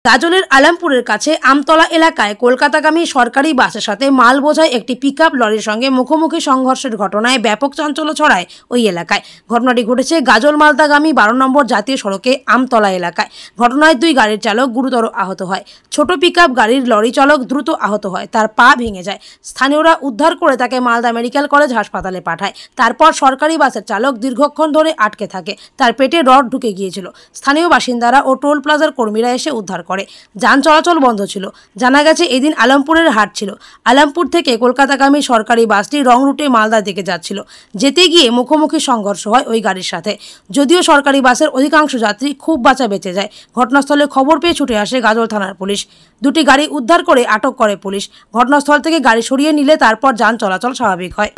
গাজলের আলমপুরের কাছে আমতলা এলাকায় কলকাতাগামী সরকারি বাসের সাথে মাল বোঝাই একটি পিকআপ লরির সঙ্গে মুখোমুখি সংঘর্ষের ঘটনায় ব্যাপক চাঞ্চল্য ছড়ায় ওই এলাকায়। ঘটনাটি ঘটেছে গাজল মালদাগামী 12 নম্বর জাতীয় সড়কে আমতলা এলাকায়। ঘটনায় দুই গাড়ির চালক গুরুতর আহত হয়। ছোট পিকআপ গাড়ির লরি চালক দ্রুত আহত হয়, তার পা ভেঙে যায়। স্থানীয়রা উদ্ধার করে তাকে মালদা মেডিকেল কলেজ হাসপাতালে পাঠায়। তারপর সরকারি বাসের চালক দীর্ঘক্ষণ ধরে আটকে থাকে, তার পেটে রড ঢুকে গিয়েছিল। স্থানীয় বাসিন্দারা ও টোল প্লাজার কর্মীরা এসে উদ্ধার করে। যান চলাচল বন্ধ ছিল। জানা গেছে এদিন আলমপুরের হাট ছিল। আলমপুর থেকে কলকাতাগামী সরকারি বাসটি রং রুটে মালদার দিকে যাচ্ছিল। যেতে গিয়ে মুখোমুখি সংঘর্ষ হয় ওই গাড়ির সাথে। যদিও সরকারি বাসের অধিকাংশ যাত্রী খুব বাঁচা বেঁচে যায়। ঘটনাস্থলে খবর পেয়ে ছুটে আসে গাজল থানার পুলিশ। দুটি গাড়ি উদ্ধার করে আটক করে পুলিশ। ঘটনাস্থল থেকে গাড়ি সরিয়ে নিলে তারপর যান চলাচল স্বাভাবিক হয়।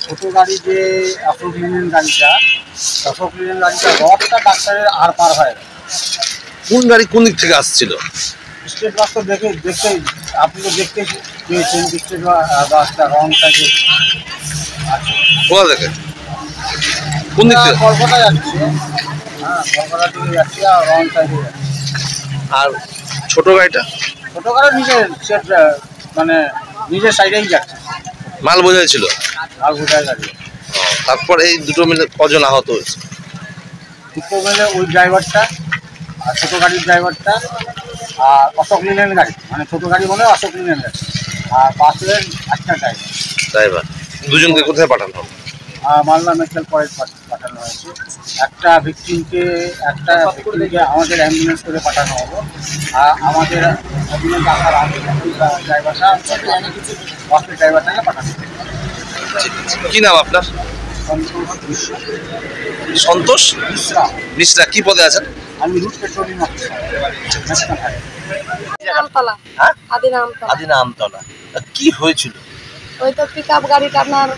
ছোট গাড়ি যে অশোক লিনেন গাড়িটা রডটা ডাক্তারের আর পার হয়। কোন গাড়ি কোন দিক থেকে আসছিল? স্টেট বাস তো দেখতে আপনি তো দেখতে পেয়েছেন স্টেট বাসটা রং সাইডে কোথা থেকে কোন দিক থেকে? কলকাতা যাচ্ছে। হ্যাঁ, কলকাতা থেকে যাচ্ছে আর রং সাইডে যাচ্ছে। আর ছোট গাড়িটা? ছোট গাড়ি নিজের সেট মানে নিজের সাইডেই যাচ্ছে। মাল বোঝাই ছিল? মাল বোঝাই গাড়ি। তারপর এই দুটো মিলে কজন আহত হয়েছে? দুটো মিলে ওই ড্রাইভারটা আর ছোট গাড়ির ড্রাইভারটা আর অশোক লিনেন গাড়ি, মানে ছোট গাড়ি বলে অশোক লিনেন গাড়ি, আর বাসের একটা ড্রাইভার। দুজনকে কোথায় পাঠানো হবে? মালদা মেডিকেল কলেজ পাঠানো হয়েছে। একটা ভিকটিমকে আমাদের অ্যাম্বুলেন্স করে পাঠানো হবে। আর আমাদের অ্যাম্বুলেন্স আসার আগে ড্রাইভারটা বাসের ড্রাইভারটাকে পাঠানো হবে। কি নাম আপনার? সন্তোষ মিশ্রা। কি পদে আছেন? আমি route patrolling officer. Adina Amtala. কি হয়েছিল? ওই তো পিকআপ গাড়িটা আপনার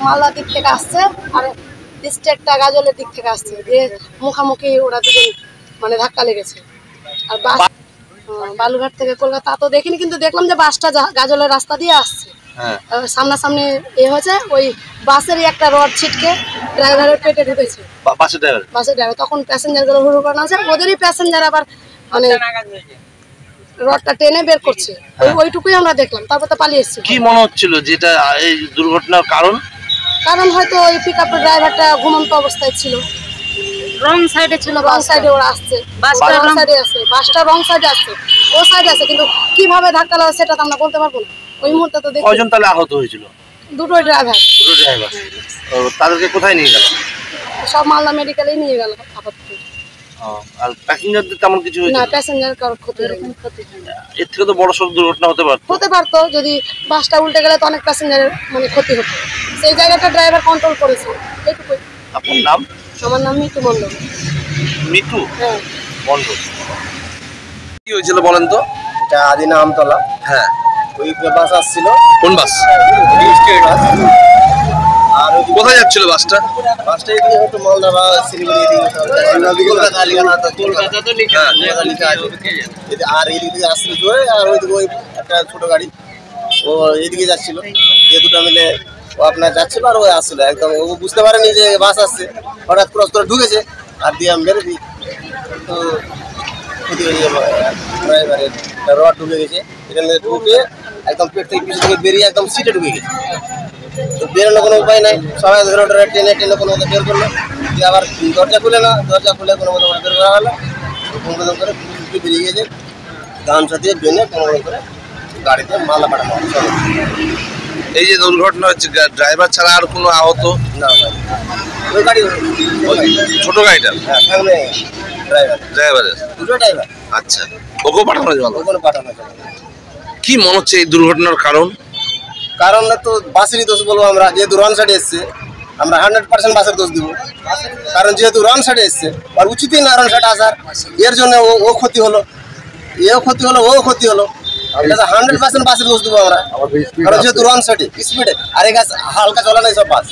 মালদা দিক থেকে আসছে আর স্টেটটা গাজলের দিক থেকে আসছে, যে মুখামুখি ওরা দুজন মানে ধাক্কা লেগেছে। আর বাস বালুঘাট থেকে কলকাতা তো দেখিনি, কিন্তু দেখলাম যে বাসটা গাজলের রাস্তা দিয়ে আসছে। সামনাসামনি হয়েছে, ওই বাসেরই একটা রড ছিটকে ড্রাইভারের পেটে ঢুকেছে। বাসের ড্রাইভার তখন প্যাসেঞ্জার গুলো হুড় করে আছে, ওদেরই প্যাসেঞ্জার আবার মানে রডটা টেনে বের করছে। ওইটুকুই আমরা দেখলাম, তারপর তো পালিয়ে এসেছি। কি মনে হচ্ছিল যেটা এই দুর্ঘটনার কারণ? হয়তো ওই পিকআপের ড্রাইভারটা ঘুমন্ত অবস্থায় ছিল, রং সাইডে ছিল, রং সাইডে ওরা আসছে, বাসটা রং সাইডে আসছে, বাসটা রং সাইডে আসছে, ও সাইডে আছে, কিন্তু কিভাবে ধাক্কা লাগছে সেটা তো আমরা বলতে পারবো না। ওই মুহূর্তে তো দেখি। কয়জন তাহলে আহত হয়েছিল? দুটো ড্রাইভার। তাদেরকে কোথায় নিয়ে গেল? সব মালদা মেডিকেলেই নিয়ে গেল আপাতত। আর প্যাসেঞ্জারদের তেমন কিছু হয়েছে না, প্যাসেঞ্জার কারো ক্ষতি হয়নি। এর থেকে তো বড় সড় দুর্ঘটনা হতে পারতো। যদি বাসটা উল্টে গেলে তো অনেক প্যাসেঞ্জারের মানে ক্ষতি হতো। সেই জায়গাটা ড্রাইভার কন্ট্রোল করেছে, এইটুকুই। আপনার নাম? আমার নাম মিতু মণ্ডল। মিতু মণ্ডল। কি হয়েছিল বলেন তো? এটা আদিনা আমতলা। হ্যাঁ, ওই বাস আসছিল। কোন বাস? আর কোথায় যাচ্ছিল বাসটা? বাসটা এদিকে হয়তো মালদা বা শিলিগুড়ি কলকাতা তো লেখা আছে। আর এইদিকে আসছিল জোরে, আর ওইদিকে ওই একটা ছোট গাড়ি ও এইদিকে যাচ্ছিল। যে দুটো মিলে ও আপনার যাচ্ছিল আর ওই আসছিল, একদম ও বুঝতে পারেনি যে বাস আসছে, হঠাৎ ক্রস করে ঢুকেছে আর দিয়ে আমি মেরে দিই। তো ড্রাইভারের রড ঢুকে গেছে, এখানে ঢুকে একদম পেট থেকে পিছন থেকে বেরিয়ে একদম সিটে ঢুকে গেছে। তো বেরোনো কোনো উপায় নাই, সবাই ধরে টেনে কোনো মতো বের করলো। দিয়ে আবার দরজা খুলে কোনো মতো বের করা হলো। কোনো করে বেরিয়ে গেছে, গামছা দিয়ে বেঁধে কোনো করে গাড়িতে মালদা পাঠানো হলো। এই যে দুর্ঘটনা হচ্ছে, ড্রাইভার ছাড়া আর কোনো আহত? না, ওই গাড়ি ছোট গাড়িটা? হ্যাঁ, ড্রাইভারের দুটো ড্রাইভার। আচ্ছা, ওকেও পাঠানো যাবে? ওখানে পাঠানো যাবে। কি মনে হচ্ছে এই দুর্ঘটনার কারণ? কারণ তো বাসেরই দোষ বলবো আমরা, যেহেতু রন সাইডে এসছে আমরা 100% বাসের দোষ দিব, কারণ যেহেতু রন সাইডে এসছে আর উচিতই না রন সাইডে আসার, এর জন্য ও ক্ষতি হলো, এও ক্ষতি হলো, ও ক্ষতি হলো। এটা তো 100% বাসের দোষ দিব আমরা, কারণ যেহেতু রন সাইডে স্পিডে, আর এই গাছ হালকা চলে না, এইসব বাস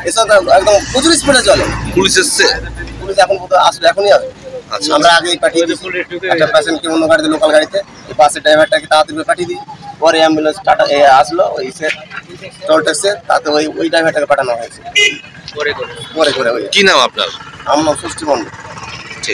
এসব একদম প্রচুর স্পিডে চলে। পুলিশ এসছে? পুলিশ এখন আসবে, এখনই আসবে। আচ্ছা, আমরা আগেই পাঠিয়ে দিই একটা পেশেন্টকে অন্য গাড়িতে, লোকাল গাড়িতে, এই বাসের ড্রাইভারটাকে তাড়াতাড়ি পাঠিয়ে দিই। পরে অ্যাম্বুলেন্স টাটা আসলো, ওই সে টোল ট্যাক্সে, তাতে ওই ড্রাইভারটাকে পাঠানো হয়েছে। পরে ওই কি নাম আপনার? আমার নাম ষষ্ঠী মন্ডল।